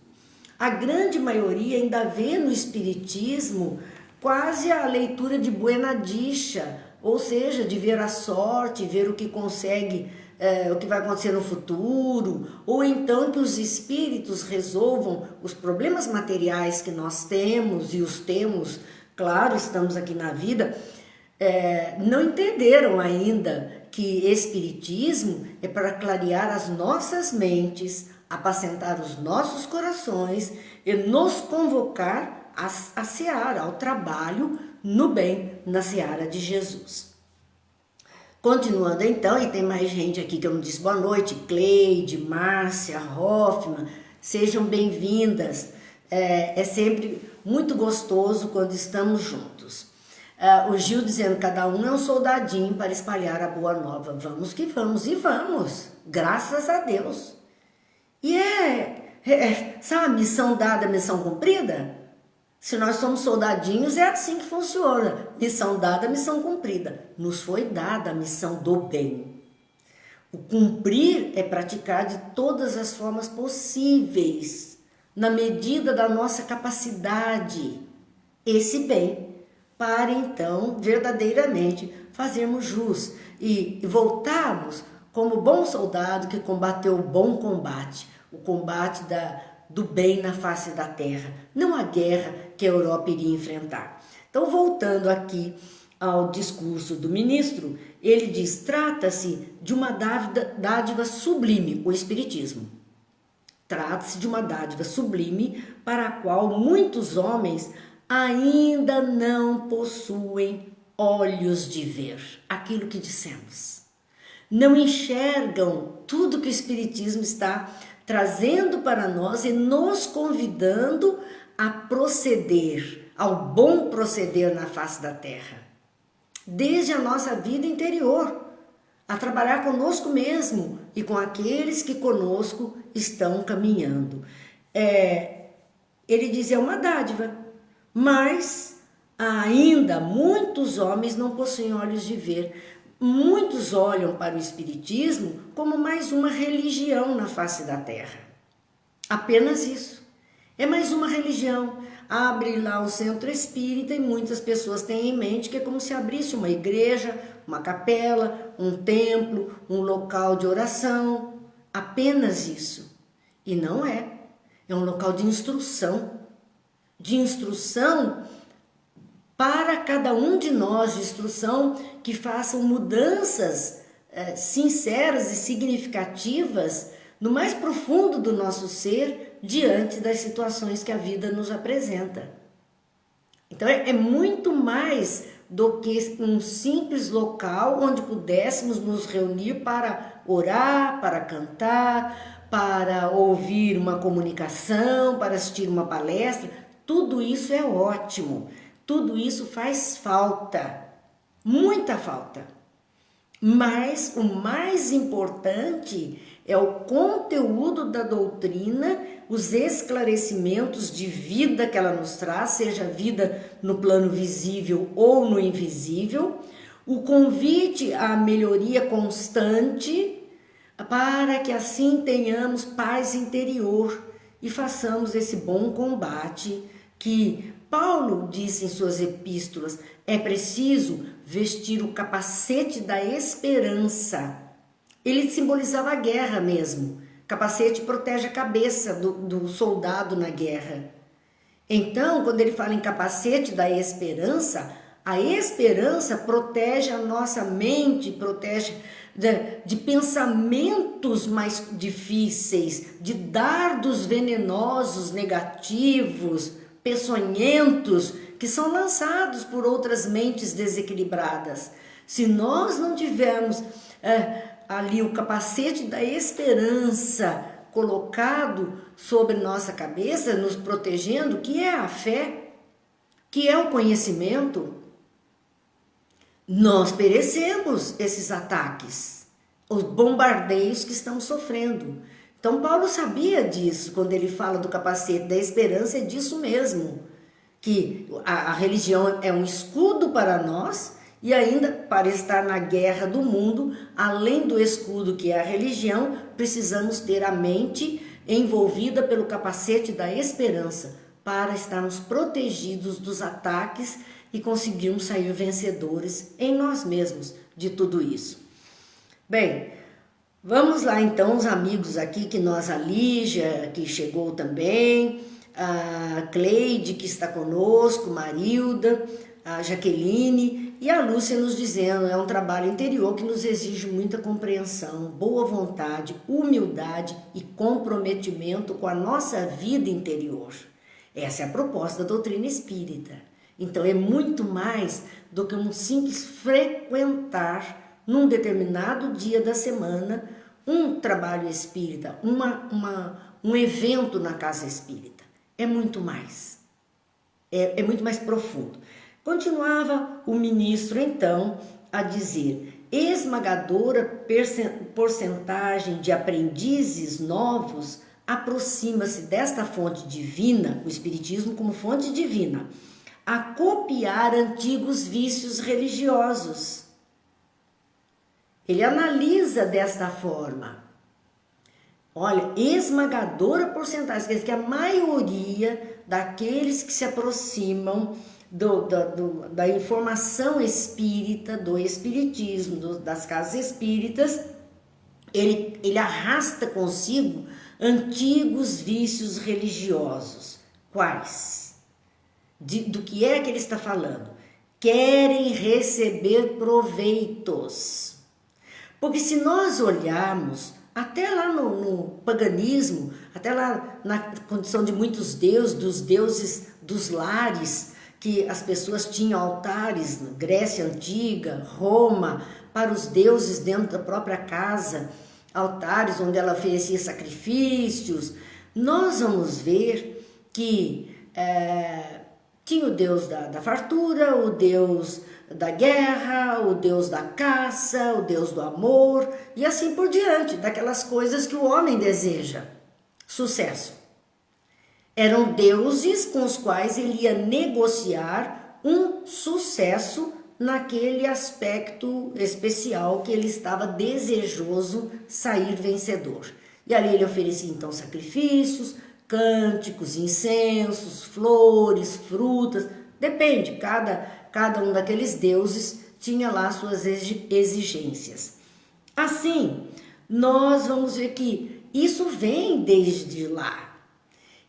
A grande maioria ainda vê no Espiritismo quase a leitura de buena dicha, ou seja, de ver a sorte, ver o que consegue, o que vai acontecer no futuro, ou então que os espíritos resolvam os problemas materiais que nós temos e os temos, claro, estamos aqui na vida. Não entenderam ainda que Espiritismo é para clarear as nossas mentes, apacentar os nossos corações e nos convocar a seara, ao trabalho no bem, na seara de Jesus. Continuando então, e tem mais gente aqui que eu não disse boa noite, Cleide, Márcia, Hoffman, sejam bem-vindas. É sempre muito gostoso quando estamos juntos. O Gil dizendo, cada um é um soldadinho para espalhar a boa nova. Vamos que vamos, e vamos, graças a Deus. E sabe, missão dada, missão cumprida? Se nós somos soldadinhos, é assim que funciona. Missão dada, missão cumprida. Nos foi dada a missão do bem. O cumprir é praticar de todas as formas possíveis, na medida da nossa capacidade, esse bem, para então verdadeiramente fazermos jus e voltarmos como bom soldado que combateu o bom combate, o combate do bem na face da terra, não a guerra que a Europa iria enfrentar. Então, voltando aqui ao discurso do ministro, ele diz, trata-se de uma dádiva sublime, o Espiritismo. Trata-se de uma dádiva sublime para a qual muitos homens ainda não possuem olhos de ver, aquilo que dissemos. Não enxergam tudo que o Espiritismo está trazendo para nós e nos convidando a proceder, ao bom proceder na face da terra. Desde a nossa vida interior, a trabalhar conosco mesmo e com aqueles que conosco estão caminhando. Ele diz, é uma dádiva, mas ainda muitos homens não possuem olhos de ver. Muitos olham para o Espiritismo como mais uma religião na face da terra. Apenas isso. É mais uma religião. Abre lá o centro espírita e muitas pessoas têm em mente que é como se abrisse uma igreja, uma capela, um templo, um local de oração. Apenas isso. E não é. É um local de instrução. De instrução para cada um de nós, de instrução que façam mudanças sinceras e significativas no mais profundo do nosso ser diante das situações que a vida nos apresenta. Então é muito mais do que um simples local onde pudéssemos nos reunir para orar, para cantar, para ouvir uma comunicação, para assistir uma palestra. Tudo isso é ótimo. Tudo isso faz falta, muita falta. Mas o mais importante é o conteúdo da doutrina, os esclarecimentos de vida que ela nos traz, seja vida no plano visível ou no invisível, o convite à melhoria constante, para que assim tenhamos paz interior e façamos esse bom combate que Paulo disse em suas epístolas, é preciso vestir o capacete da esperança. Ele simbolizava a guerra mesmo. Capacete protege a cabeça do soldado na guerra. Então, quando ele fala em capacete da esperança, a esperança protege a nossa mente, protege de pensamentos mais difíceis, de dardos venenosos, negativos, peçonhentos, que são lançados por outras mentes desequilibradas. Se nós não tivermos ali o capacete da esperança colocado sobre nossa cabeça, nos protegendo, que é a fé, que é o conhecimento, nós perecemos esses ataques, os bombardeios que estamos sofrendo. Então Paulo sabia disso, quando ele fala do capacete da esperança, é disso mesmo, que a religião é um escudo para nós e ainda para estar na guerra do mundo, além do escudo que é a religião, precisamos ter a mente envolvida pelo capacete da esperança para estarmos protegidos dos ataques e conseguirmos sair vencedores em nós mesmos de tudo isso. Bem, vamos lá então, os amigos aqui, a Lígia, que chegou também, a Cleide, que está conosco, Marilda, a Jaqueline e a Lúcia nos dizendo, é um trabalho interior que nos exige muita compreensão, boa vontade, humildade e comprometimento com a nossa vida interior. Essa é a proposta da doutrina espírita. Então é muito mais do que um simples frequentar num determinado dia da semana um trabalho espírita, um evento na casa espírita. É muito mais. é muito mais profundo. Continuava o ministro, então, a dizer: esmagadora porcentagem de aprendizes novos aproxima-se desta fonte divina, o Espiritismo como fonte divina, a copiar antigos vícios religiosos. Ele analisa desta forma. Olha, esmagadora porcentagem, quer dizer que a maioria daqueles que se aproximam da informação espírita, do espiritismo, das casas espíritas, ele arrasta consigo antigos vícios religiosos. Quais? Do que é que ele está falando? Querem receber proveitos. Porque se nós olharmos, até lá no paganismo, até lá na condição de muitos deuses, dos deuses dos lares, que as pessoas tinham altares, na Grécia Antiga, Roma, para os deuses dentro da própria casa, altares onde ela oferecia sacrifícios, nós vamos ver que tinha o deus da fartura, o deus da guerra, o deus da caça, o deus do amor e assim por diante, daquelas coisas que o homem deseja. Sucesso. Eram deuses com os quais ele ia negociar um sucesso naquele aspecto especial que ele estava desejoso sair vencedor. E ali ele oferecia então sacrifícios, cânticos, incensos, flores, frutas, depende, cada um daqueles deuses tinha lá suas exigências. Assim, nós vamos ver que isso vem desde lá.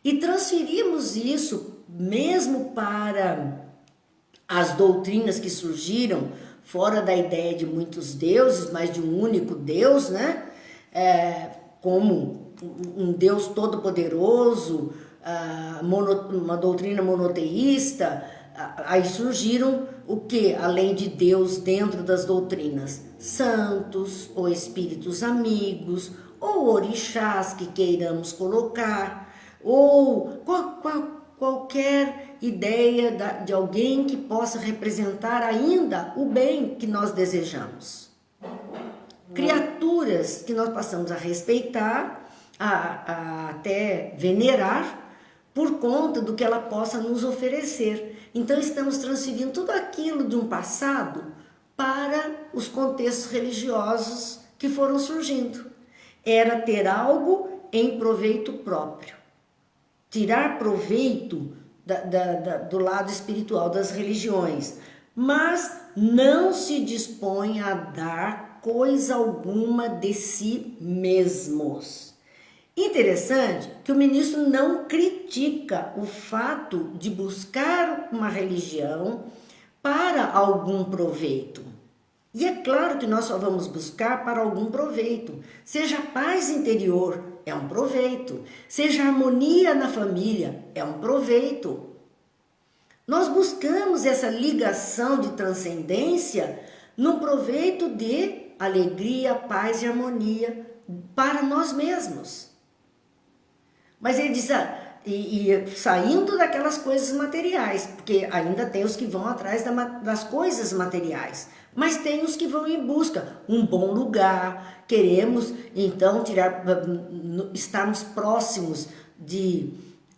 E transferimos isso mesmo para as doutrinas que surgiram fora da ideia de muitos deuses, mas de um único Deus, né? Como um Deus todo-poderoso, uma doutrina monoteísta. Aí surgiram o que? Além de Deus dentro das doutrinas? Santos, ou espíritos amigos, ou orixás que queiramos colocar, ou qualquer ideia de alguém que possa representar ainda o bem que nós desejamos. Criaturas que nós passamos a respeitar, a até venerar, por conta do que ela possa nos oferecer. Então estamos transferindo tudo aquilo de um passado para os contextos religiosos que foram surgindo. Era ter algo em proveito próprio. Tirar proveito do lado espiritual das religiões, mas não se dispõe a dar coisa alguma de si mesmos. Interessante que o ministro não critica o fato de buscar uma religião para algum proveito. E é claro que nós só vamos buscar para algum proveito. Seja paz interior, é um proveito. Seja harmonia na família, é um proveito. Nós buscamos essa ligação de transcendência no proveito de alegria, paz e harmonia para nós mesmos. Mas ele diz, saindo daquelas coisas materiais, porque ainda tem os que vão atrás das coisas materiais, mas tem os que vão em busca, um bom lugar, queremos então estarmos próximos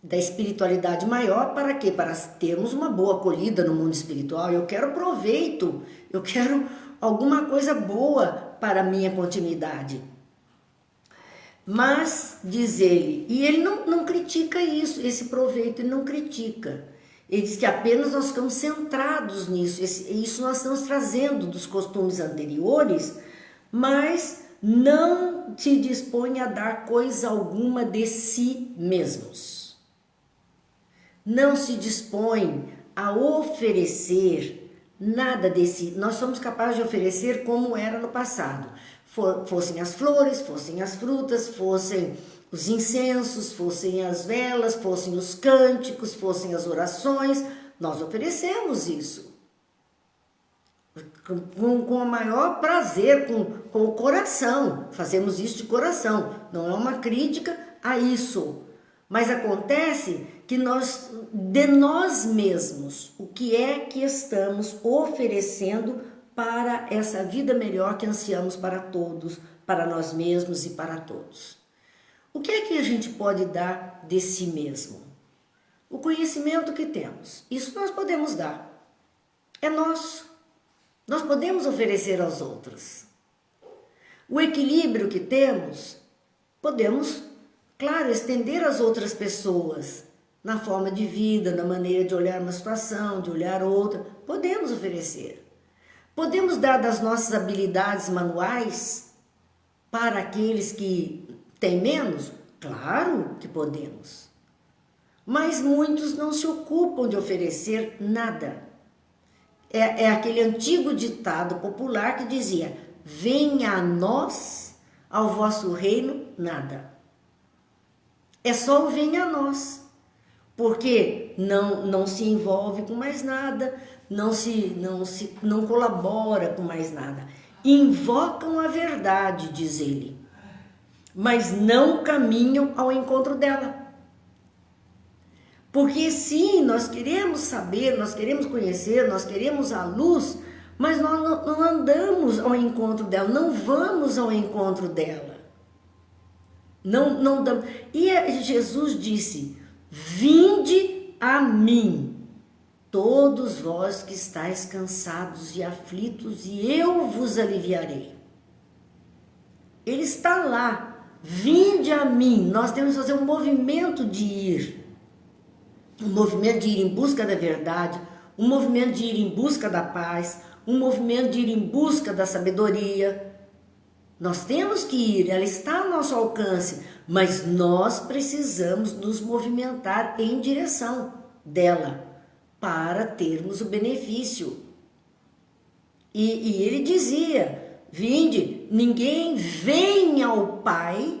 da espiritualidade maior, para quê? Para termos uma boa acolhida no mundo espiritual. Eu quero proveito, eu quero alguma coisa boa para a minha continuidade. Mas, diz ele, e ele não critica isso, esse proveito, ele não critica. Ele diz que apenas nós ficamos centrados nisso, isso nós estamos trazendo dos costumes anteriores, mas não se dispõe a dar coisa alguma de si mesmos. Não se dispõe a oferecer nada de si. Nós somos capazes de oferecer como era no passado. Fossem as flores, fossem as frutas, fossem os incensos, fossem as velas, fossem os cânticos, fossem as orações, nós oferecemos isso com o maior prazer, com o coração, fazemos isso de coração, não é uma crítica a isso, mas acontece que nós, de nós mesmos, o que é que estamos oferecendo para essa vida melhor que ansiamos para todos, para nós mesmos e para todos. O que é que a gente pode dar de si mesmo? O conhecimento que temos, isso nós podemos dar. É nosso. Nós podemos oferecer aos outros. O equilíbrio que temos, podemos, claro, estender às outras pessoas, na forma de vida, na maneira de olhar uma situação, de olhar outra, podemos oferecer. Podemos dar das nossas habilidades manuais para aqueles que têm menos? Claro que podemos. Mas muitos não se ocupam de oferecer nada. É aquele antigo ditado popular que dizia: venha a nós, ao vosso reino, nada. É só o venha a nós, porque não se envolve com mais nada, não colabora com mais nada. Invocam a verdade, diz ele, mas não caminham ao encontro dela. Porque sim, nós queremos saber, nós queremos conhecer, nós queremos a luz, mas nós não andamos ao encontro dela, não vamos ao encontro dela. Não damos. E Jesus disse: vinde a mim, todos vós que estáis cansados e aflitos, e eu vos aliviarei. Ele está lá, vinde a mim. Nós temos que fazer um movimento de ir. Um movimento de ir em busca da verdade, um movimento de ir em busca da paz, um movimento de ir em busca da sabedoria. Nós temos que ir, ela está ao nosso alcance, mas nós precisamos nos movimentar em direção dela para termos o benefício. E ele dizia: vinde, ninguém vem ao Pai,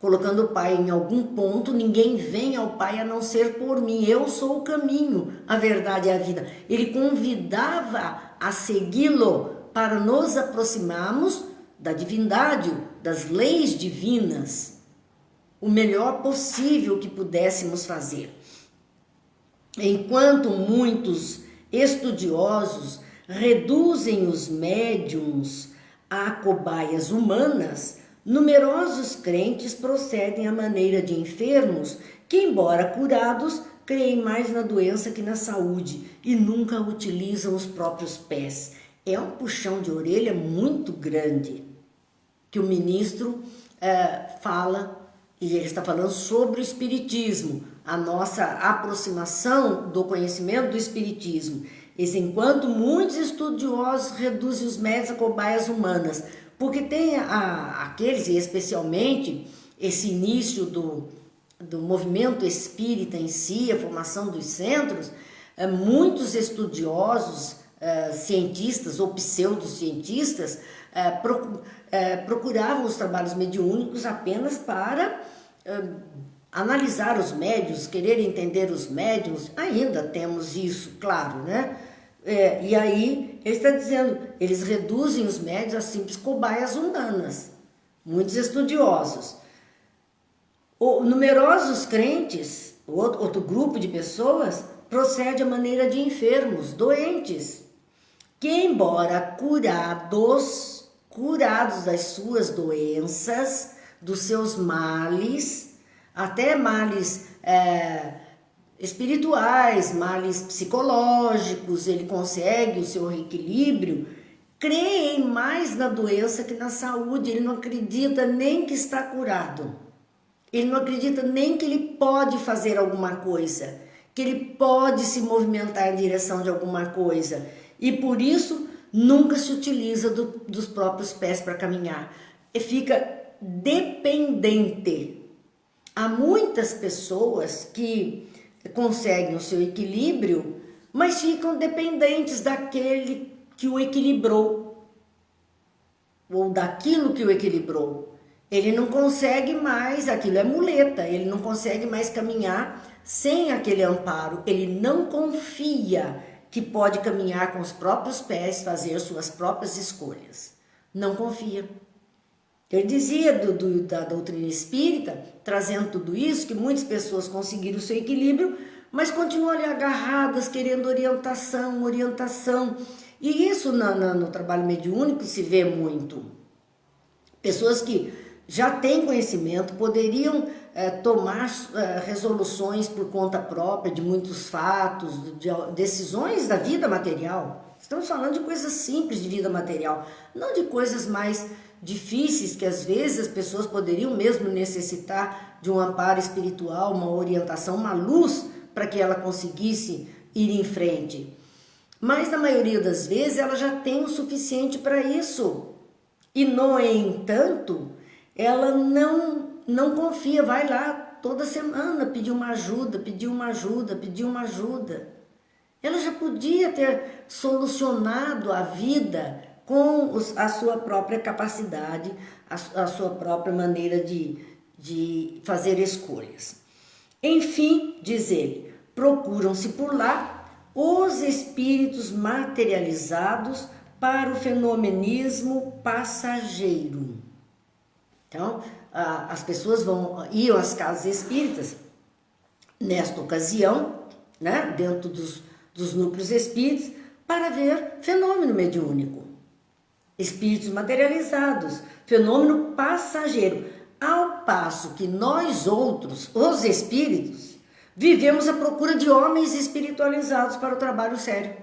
colocando o Pai em algum ponto, ninguém vem ao Pai a não ser por mim. Eu sou o caminho, a verdade e a vida. Ele convidava a segui-lo para nos aproximarmos da divindade, das leis divinas, o melhor possível que pudéssemos fazer. Enquanto muitos estudiosos reduzem os médiuns a cobaias humanas, numerosos crentes procedem à maneira de enfermos que, embora curados, creem mais na doença que na saúde e nunca utilizam os próprios pés. É um puxão de orelha muito grande que o ministro fala, e ele está falando sobre o espiritismo, a nossa aproximação do conhecimento do espiritismo. Enquanto muitos estudiosos reduzem os médios a cobaias humanas, porque tem aqueles, e especialmente esse início do movimento espírita em si, a formação dos centros, muitos estudiosos, cientistas ou pseudocientistas, procuravam os trabalhos mediúnicos apenas para analisar os médiuns, querer entender os médiuns. Ainda temos isso, claro, né? E aí ele está dizendo, eles reduzem os médiuns a simples cobaias humanas. Muitos estudiosos. Numerosos crentes, outro grupo de pessoas, procede à maneira de enfermos, doentes, que embora curados das suas doenças, dos seus males, até males espirituais, males psicológicos, ele consegue o seu equilíbrio, creem mais na doença que na saúde. Ele não acredita nem que está curado, ele não acredita nem que ele pode fazer alguma coisa, que ele pode se movimentar em direção de alguma coisa, e por isso nunca se utiliza dos próprios pés para caminhar, e fica dependente. Há muitas pessoas que conseguem o seu equilíbrio, mas ficam dependentes daquele que o equilibrou, ou daquilo que o equilibrou. Ele não consegue mais, aquilo é muleta, ele não consegue mais caminhar sem aquele amparo, ele não confia que pode caminhar com os próprios pés, fazer suas próprias escolhas. Não confia. Ele dizia da doutrina espírita, trazendo tudo isso, que muitas pessoas conseguiram o seu equilíbrio, mas continuam ali agarradas, querendo orientação. E isso no trabalho mediúnico se vê muito. Pessoas que já têm conhecimento, poderiam tomar resoluções por conta própria de muitos fatos, de decisões da vida material. Estamos falando de coisas simples de vida material, não de coisas mais difíceis que às vezes as pessoas poderiam mesmo necessitar de um amparo espiritual, uma orientação, uma luz para que ela conseguisse ir em frente. Mas na maioria das vezes ela já tem o suficiente para isso. E no entanto, ela não confia, vai lá toda semana pedir uma ajuda. Ela já podia ter solucionado a vida com a sua própria capacidade, a sua própria maneira de fazer escolhas. Enfim, diz ele, procuram-se por lá os espíritos materializados para o fenomenismo passageiro. Então, as pessoas iam às casas espíritas, nesta ocasião, né, dentro dos núcleos espíritas, para ver fenômeno mediúnico. Espíritos materializados, fenômeno passageiro, ao passo que nós outros, os espíritos, vivemos à procura de homens espiritualizados para o trabalho sério.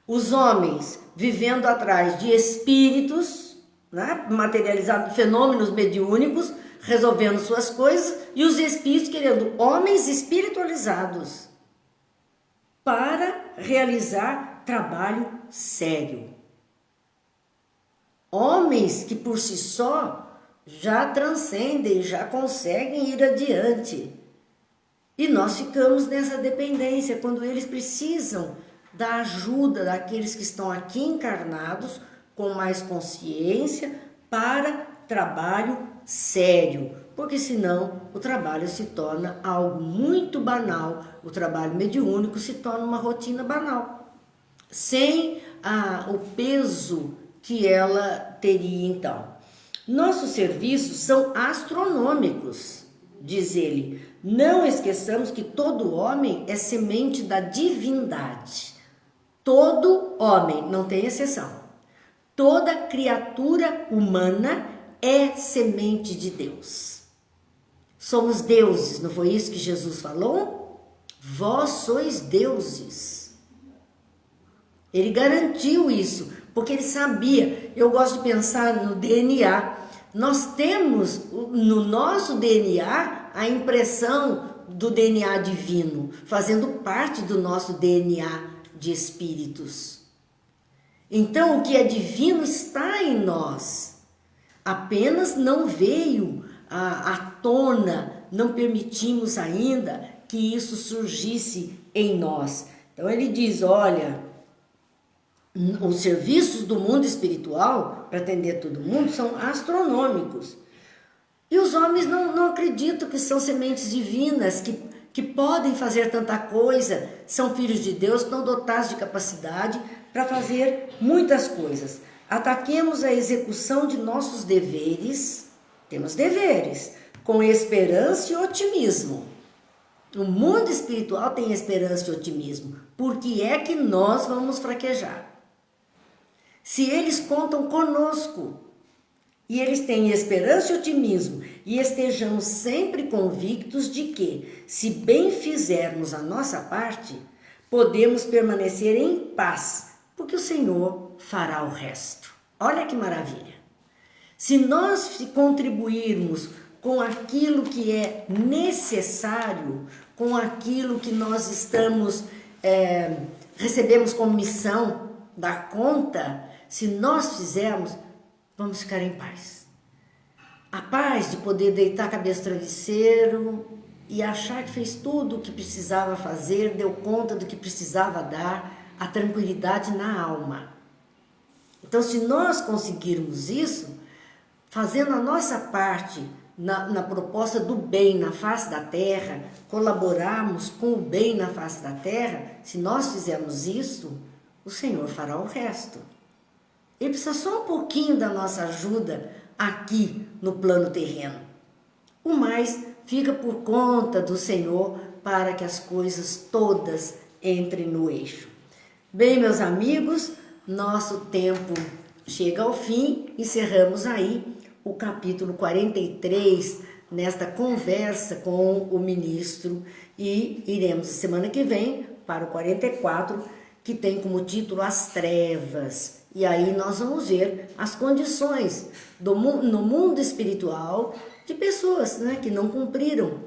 Os homens vivendo atrás de espíritos, né, materializados, fenômenos mediúnicos, resolvendo suas coisas, e os espíritos querendo homens espiritualizados para realizar trabalho sério. Homens que por si só já transcendem, já conseguem ir adiante. E nós ficamos nessa dependência quando eles precisam da ajuda daqueles que estão aqui encarnados com mais consciência para trabalho sério, porque senão o trabalho se torna algo muito banal, o trabalho mediúnico se torna uma rotina banal, sem o peso que ela teria então. Nossos serviços são astronômicos, diz ele. Não esqueçamos que todo homem é semente da divindade. Todo homem, não tem exceção. Toda criatura humana é semente de Deus. Somos deuses, não foi isso que Jesus falou? Vós sois deuses. Ele garantiu isso, porque ele sabia. Eu gosto de pensar no DNA. Nós temos no nosso DNA a impressão do DNA divino, fazendo parte do nosso DNA de espíritos. Então, o que é divino está em nós. Apenas não veio à tona, não permitimos ainda que isso surgisse em nós. Então, ele diz, olha, os serviços do mundo espiritual, para atender todo mundo, são astronômicos. E os homens não acreditam que são sementes divinas, que podem fazer tanta coisa, são filhos de Deus, estão dotados de capacidade para fazer muitas coisas. Ataquemos a execução de nossos deveres, temos deveres, com esperança e otimismo. O mundo espiritual tem esperança e otimismo. Por que é que nós vamos fraquejar? Se eles contam conosco, e eles têm esperança e otimismo, e estejamos sempre convictos de que, se bem fizermos a nossa parte, podemos permanecer em paz, porque o Senhor fará o resto. Olha que maravilha! Se nós contribuirmos com aquilo que é necessário, com aquilo que nós recebemos como missão, dar conta, se nós fizermos, vamos ficar em paz. A paz de poder deitar a cabeça no travesseiro e achar que fez tudo o que precisava fazer, deu conta do que precisava dar, a tranquilidade na alma. Então, se nós conseguirmos isso, fazendo a nossa parte na proposta do bem na face da terra, colaborarmos com o bem na face da terra, se nós fizermos isso, o Senhor fará o resto. Ele precisa só um pouquinho da nossa ajuda aqui no plano terreno. O mais fica por conta do Senhor para que as coisas todas entrem no eixo. Bem, meus amigos, nosso tempo chega ao fim, encerramos aí o capítulo 43 nesta conversa com o ministro e iremos semana que vem para o 44, que tem como título As Trevas. E aí nós vamos ver as condições no mundo espiritual de pessoas, né, que não cumpriram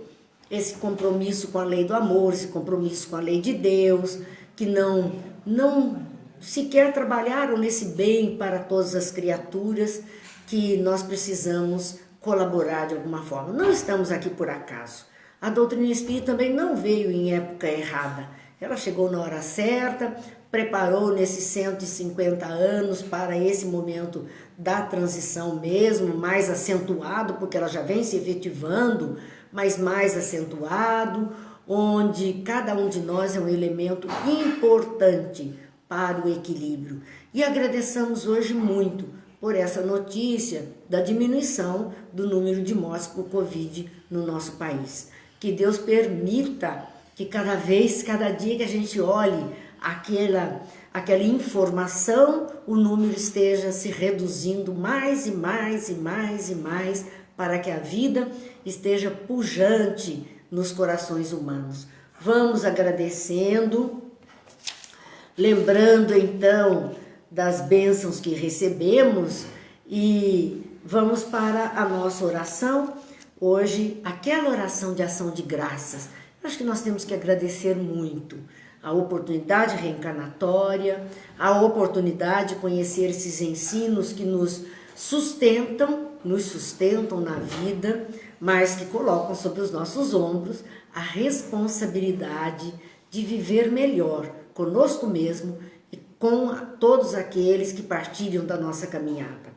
esse compromisso com a lei do amor, esse compromisso com a lei de Deus, que não sequer trabalharam nesse bem para todas as criaturas, que nós precisamos colaborar de alguma forma. Não estamos aqui por acaso. A doutrina espírita também não veio em época errada. Ela chegou na hora certa, preparou nesses 150 anos para esse momento da transição mesmo, mais acentuado, porque ela já vem se efetivando, mas mais acentuado, onde cada um de nós é um elemento importante para o equilíbrio. E agradecemos hoje muito por essa notícia da diminuição do número de mortes por Covid no nosso país. Que Deus permita que cada dia que a gente olhe aquela informação, o número esteja se reduzindo mais e mais e mais e mais, para que a vida esteja pujante nos corações humanos. Vamos agradecendo, lembrando então das bênçãos que recebemos e vamos para a nossa oração. Hoje, aquela oração de ação de graças. Acho que nós temos que agradecer muito a oportunidade reencarnatória, a oportunidade de conhecer esses ensinos que nos sustentam na vida, mas que colocam sobre os nossos ombros a responsabilidade de viver melhor conosco mesmo e com todos aqueles que partilham da nossa caminhada.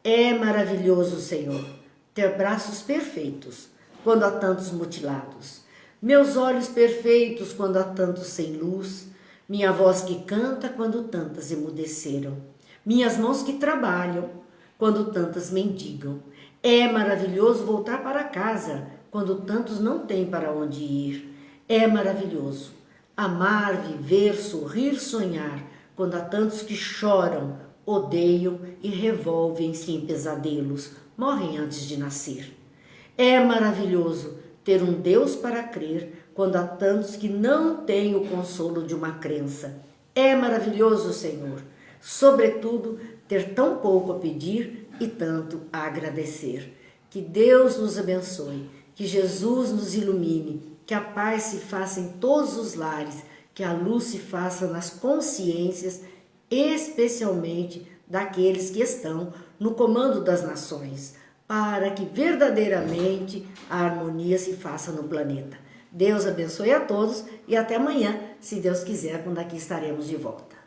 É maravilhoso, Senhor, ter braços perfeitos quando há tantos mutilados, meus olhos perfeitos quando há tantos sem luz, minha voz que canta quando tantas emudeceram, minhas mãos que trabalham quando tantas mendigam. É maravilhoso voltar para casa quando tantos não têm para onde ir. É maravilhoso amar, viver, sorrir, sonhar quando há tantos que choram, odeiam e revolvem-se em pesadelos, morrem antes de nascer. É maravilhoso ter um Deus para crer quando há tantos que não têm o consolo de uma crença. É maravilhoso, Senhor, sobretudo, ter tão pouco a pedir e tanto a agradecer. Que Deus nos abençoe, que Jesus nos ilumine, que a paz se faça em todos os lares, que a luz se faça nas consciências, especialmente daqueles que estão no comando das nações, para que verdadeiramente a harmonia se faça no planeta. Deus abençoe a todos e até amanhã, se Deus quiser, quando aqui estaremos de volta.